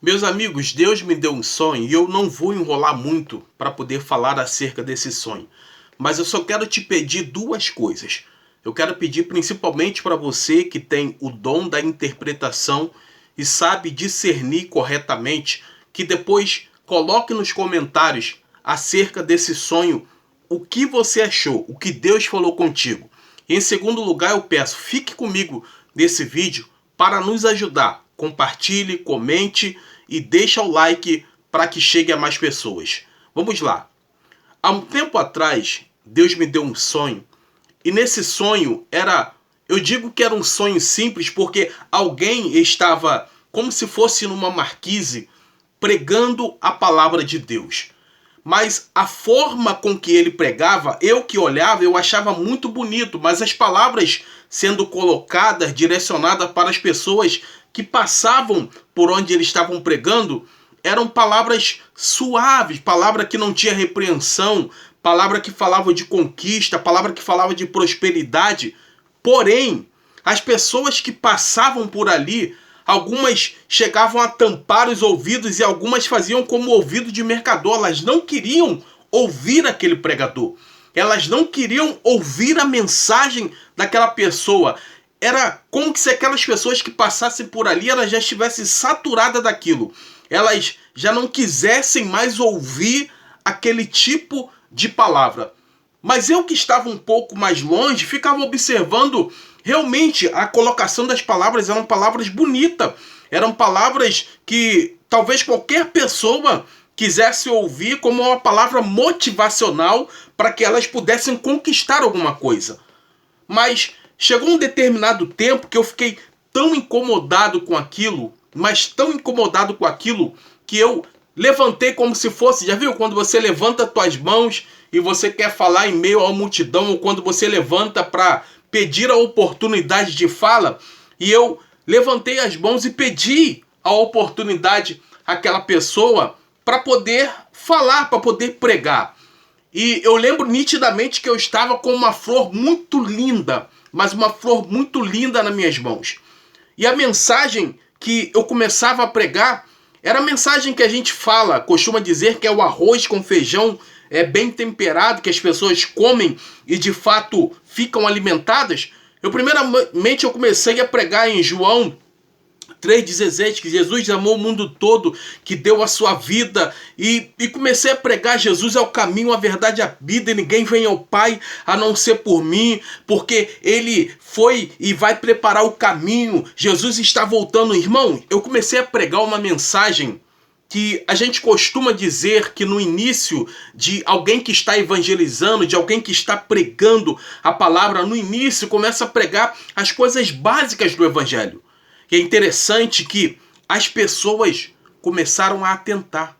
Meus amigos, Deus me deu um sonho e eu não vou enrolar muito para poder falar acerca desse sonho. Mas eu só quero te pedir duas coisas. Eu quero pedir principalmente para você que tem o dom da interpretação e sabe discernir corretamente, que depois coloque nos comentários acerca desse sonho o que você achou, o que Deus falou contigo. E em segundo lugar, eu peço, fique comigo nesse vídeo para nos ajudar. Compartilhe, comente e deixa o like para que chegue a mais pessoas. Vamos lá. Há um tempo atrás, Deus me deu um sonho. E nesse sonho eu digo que era um sonho simples porque alguém estava como se fosse numa marquise pregando a palavra de Deus. Mas a forma com que ele pregava, eu que olhava, eu achava muito bonito, mas as palavras sendo colocadas, direcionadas para as pessoas que passavam por onde eles estavam pregando, eram palavras suaves, palavra que não tinha repreensão, palavra que falava de conquista, palavra que falava de prosperidade. Porém, as pessoas que passavam por ali, algumas chegavam a tampar os ouvidos e algumas faziam como ouvido de mercador. Elas não queriam ouvir aquele pregador. Elas não queriam ouvir a mensagem daquela pessoa. Era como se aquelas pessoas que passassem por ali, elas já estivessem saturadas daquilo. Elas já não quisessem mais ouvir aquele tipo de palavra. Mas eu que estava um pouco mais longe, ficava observando realmente a colocação das palavras. Eram palavras bonitas. Eram palavras que talvez qualquer pessoa quisesse ouvir como uma palavra motivacional para que elas pudessem conquistar alguma coisa. Mas chegou um determinado tempo que eu fiquei tão incomodado com aquilo, mas tão incomodado com aquilo, que eu levantei como se fosse, já viu quando você levanta tuas mãos e você quer falar em meio à multidão, ou quando você levanta para pedir a oportunidade de fala? E eu levantei as mãos e pedi a oportunidade àquela pessoa para poder falar, para poder pregar. E eu lembro nitidamente que eu estava com uma flor muito linda, mas uma flor muito linda nas minhas mãos. E a mensagem que eu começava a pregar era a mensagem que a gente fala, costuma dizer que é o arroz com feijão bem temperado, que as pessoas comem e de fato ficam alimentadas. Primeiramente eu comecei a pregar em João 3,16, que Jesus amou o mundo todo, que deu a sua vida, e comecei a pregar: Jesus é o caminho, a verdade e a vida, e ninguém vem ao Pai a não ser por mim, porque Ele foi e vai preparar o caminho, Jesus está voltando. Irmão, eu comecei a pregar uma mensagem que a gente costuma dizer que no início de alguém que está evangelizando, de alguém que está pregando a palavra, no início começa a pregar as coisas básicas do evangelho. E é interessante que as pessoas começaram a atentar.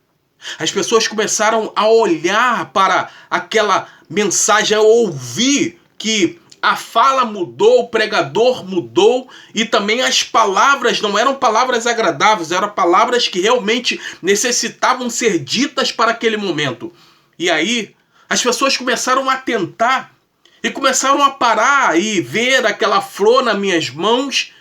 As pessoas começaram a olhar para aquela mensagem, a ouvir que a fala mudou, o pregador mudou, e também as palavras não eram palavras agradáveis, eram palavras que realmente necessitavam ser ditas para aquele momento. E aí as pessoas começaram a atentar e começaram a parar e ver aquela flor nas minhas mãos.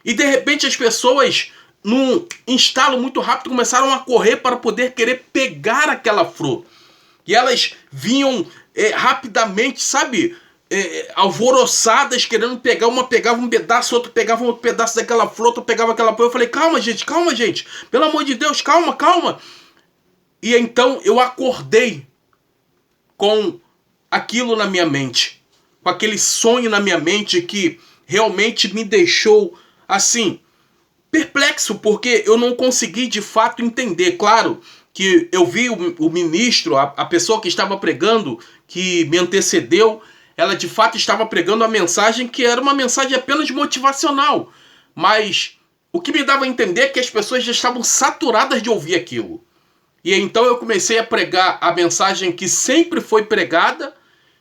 E de repente as pessoas, num instalo muito rápido, começaram a correr para poder querer pegar aquela flor. E elas vinham rapidamente, sabe, alvoroçadas, querendo pegar. Uma pegava um pedaço, outro pegava um pedaço daquela flor, outro pegava aquela flor. Eu falei: calma gente, pelo amor de Deus, calma. E então eu acordei com aquilo na minha mente, com aquele sonho na minha mente que realmente me deixou assim, perplexo, porque eu não consegui de fato entender. Claro que eu vi o ministro, a pessoa que estava pregando, que me antecedeu, ela de fato estava pregando a mensagem que era uma mensagem apenas motivacional. Mas o que me dava a entender é que as pessoas já estavam saturadas de ouvir aquilo. E então eu comecei a pregar a mensagem que sempre foi pregada,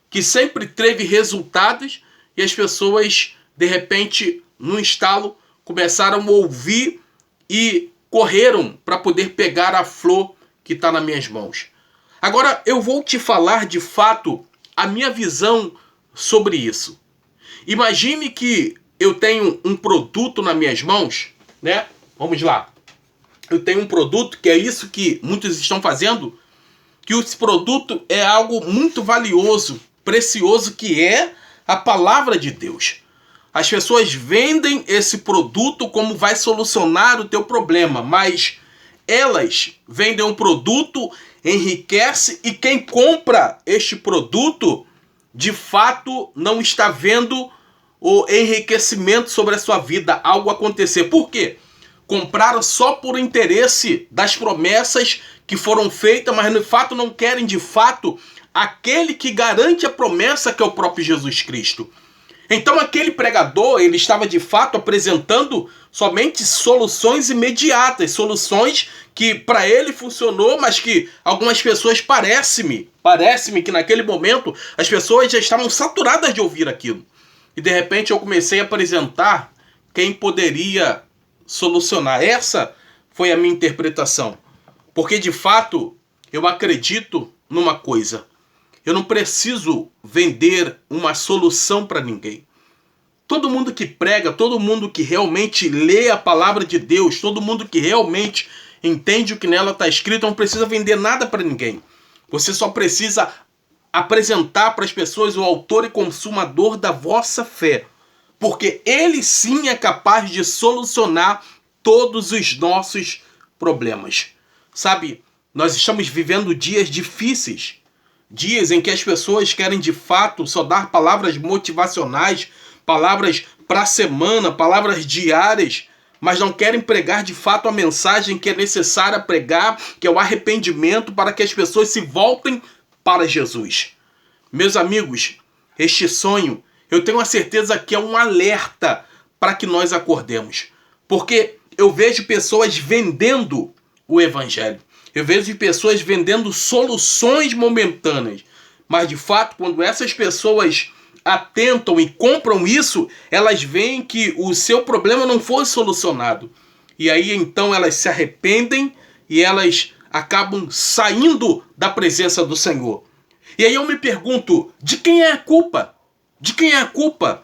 que sempre teve resultados, e as pessoas, de repente, num estalo, começaram a ouvir e correram para poder pegar a flor que está nas minhas mãos. Agora eu vou te falar de fato a minha visão sobre isso. Imagine que eu tenho um produto nas minhas mãos, né? Vamos lá. eu tenho um produto que é isso que muitos estão fazendo, que esse produto é algo muito valioso, precioso, que é a palavra de Deus. As pessoas vendem esse produto como vai solucionar o teu problema, mas elas vendem um produto, enriquece, e quem compra este produto, de fato, não está vendo o enriquecimento sobre a sua vida, algo acontecer. Por quê? Compraram só por interesse das promessas que foram feitas, mas de fato não querem de fato aquele que garante a promessa, que é o próprio Jesus Cristo. Então aquele pregador, ele estava de fato apresentando somente soluções imediatas, soluções que para ele funcionou, mas que algumas pessoas parece-me que naquele momento as pessoas já estavam saturadas de ouvir aquilo. E de repente eu comecei a apresentar quem poderia solucionar. Essa foi a minha interpretação. Porque de fato eu acredito numa coisa. Eu não preciso vender uma solução para ninguém. Todo mundo que prega, todo mundo que realmente lê a palavra de Deus, todo mundo que realmente entende o que nela está escrito, não precisa vender nada para ninguém. Você só precisa apresentar para as pessoas o autor e consumador da vossa fé. Porque ele sim é capaz de solucionar todos os nossos problemas. Sabe, nós estamos vivendo dias difíceis. Dias em que as pessoas querem de fato só dar palavras motivacionais, palavras para a semana, palavras diárias, mas não querem pregar de fato a mensagem que é necessária pregar, que é o arrependimento, para que as pessoas se voltem para Jesus. Meus amigos, este sonho, eu tenho a certeza que é um alerta para que nós acordemos. Porque eu vejo pessoas vendendo o evangelho. Eu vejo pessoas vendendo soluções momentâneas. Mas, de fato, quando essas pessoas atentam e compram isso, elas veem que o seu problema não foi solucionado. E aí, então, elas se arrependem e elas acabam saindo da presença do Senhor. E aí eu me pergunto, de quem é a culpa? De quem é a culpa?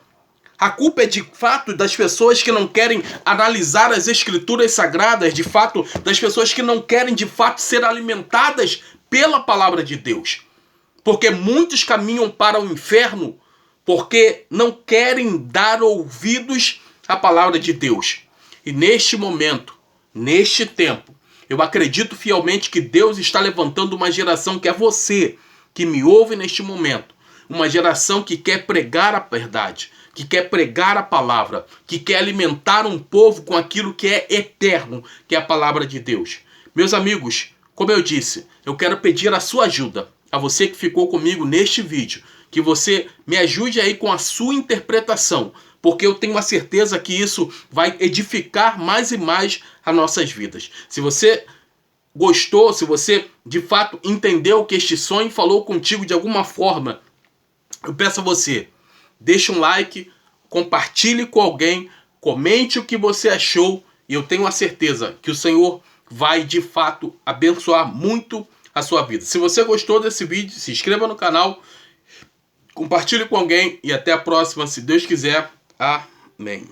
A culpa é de fato das pessoas que não querem analisar as escrituras sagradas, de fato das pessoas que não querem de fato ser alimentadas pela palavra de Deus. Porque muitos caminham para o inferno porque não querem dar ouvidos à palavra de Deus. E neste momento, neste tempo, eu acredito fielmente que Deus está levantando uma geração que é você, que me ouve neste momento. Uma geração que quer pregar a verdade, que quer pregar a palavra, que quer alimentar um povo com aquilo que é eterno, que é a palavra de Deus. Meus amigos, como eu disse, eu quero pedir a sua ajuda, a você que ficou comigo neste vídeo, que você me ajude aí com a sua interpretação, porque eu tenho a certeza que isso vai edificar mais e mais as nossas vidas. Se você gostou, se você de fato entendeu que este sonho falou contigo de alguma forma, eu peço a você, deixe um like, compartilhe com alguém, comente o que você achou e eu tenho a certeza que o Senhor vai de fato abençoar muito a sua vida. Se você gostou desse vídeo, se inscreva no canal, compartilhe com alguém e até a próxima, se Deus quiser. Amém.